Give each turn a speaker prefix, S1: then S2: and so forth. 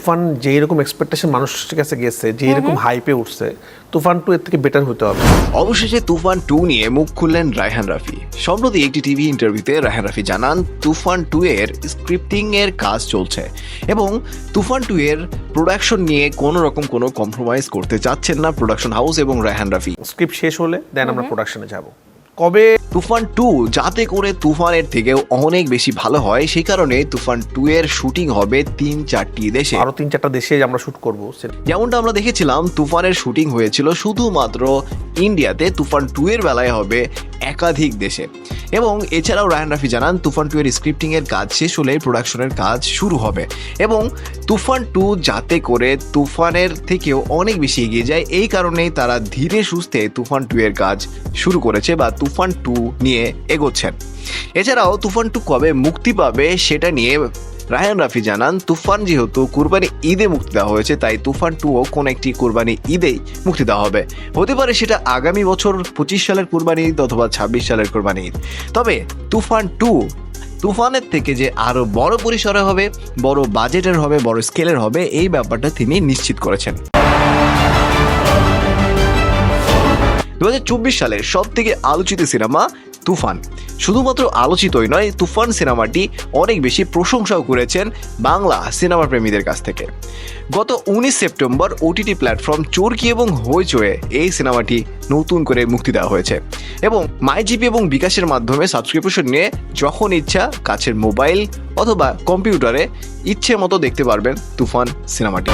S1: তুফান যে এরকম এক্সপেকটেশন মানুষের কাছে গেছে, যে এরকম হাইপে উঠছে, তুফান 2 এর থেকে বেটার হতে হবে।
S2: অবশেষে তুফান 2 নিয়ে মুখ খুললেন রায়হান রাফি। সম্প্রতি একটি টিভি ইন্টারভিউতে রায়হান রাফি জানান তুফান 2 এর স্ক্রিপ্টিং এর কাজ চলছে এবং তুফান 2 এর প্রোডাকশন নিয়ে কোনো রকম কোনো কম্প্রোমাইজ করতে চাচ্ছেন না প্রোডাকশন হাউস এবং রায়হান রাফি।
S1: স্ক্রিপ্ট শেষ হলে দেন আমরা প্রোডাকশনে যাব। কবে
S2: তুফান 2 যাতে করে তুফানের থেকেও অনেক বেশি ভালো হয়, সেই কারণে তুফান 2 এর শুটিং হবে 3-4টি দেশে,
S1: আরো 3-4টা দেশে আমরা শুট করব।
S2: যেমনটা আমরা দেখেছিলাম তুফানের শুটিং হয়েছিল শুধুমাত্র ইন্ডিয়াতে, তুফান 2 এর বেলায় হবে একাধিক দেশে। এবং এছাড়াও রায়হান রাফি জানান তুফান 2 এর স্ক্রিপ্টিং এর কাজ শেষ হলে প্রোডাকশনের কাজ শুরু হবে এবং তুফান 2 যাতে করে তুফানের থেকেও অনেক বেশি এগিয়ে যায়, এই কারণেই তারা ধীরে সুস্থে তুফান 2 এর কাজ শুরু করেছে বা তুফান 2 নিয়ে এগোচ্ছেন। এছাড়াও তুফান 2 কবে মুক্তি পাবে সেটা নিয়ে রায়হান রাফি জানান তুফান যেহেতু কুরবানি ঈদে মুক্তি দেওয়া হয়েছে, তাই তুফান 2ও কোন একটি কুরবানি ঈদেই মুক্তি দেওয়া হবে। হতে পারে সেটা আগামী বছর 25 সালের কুরবানি ঈদ অথবা 26 সালের কুরবানি ঈদ। তবে তুফান 2 তুফানের থেকে যে আরো বড় পরিসরে হবে, বড় বাজেটের হবে, বড় স্কেলের হবে, এই ব্যাপারটা তিনি নিশ্চিত করেছেন। 2024 সালের সব থেকে আলোচিত সিনেমা তুফান শুধুমাত্র আলোচিতই নয়, তুফান সিনেমাটি অনেক বেশি প্রশংসাও করেছেন বাংলা সিনেমা প্রেমীদের কাছ থেকে। গত 19 সেপ্টেম্বর ওটিটি প্ল্যাটফর্ম চরকি এবং হইচয়ে এই সিনেমাটি নতুন করে মুক্তি দেওয়া হয়েছে এবং মাইজিপি এবং বিকাশের মাধ্যমে সাবস্ক্রিপশন নিয়ে যখন ইচ্ছা কাছের মোবাইল অথবা কম্পিউটারে ইচ্ছে মতো দেখতে পারবেন তুফান সিনেমাটি।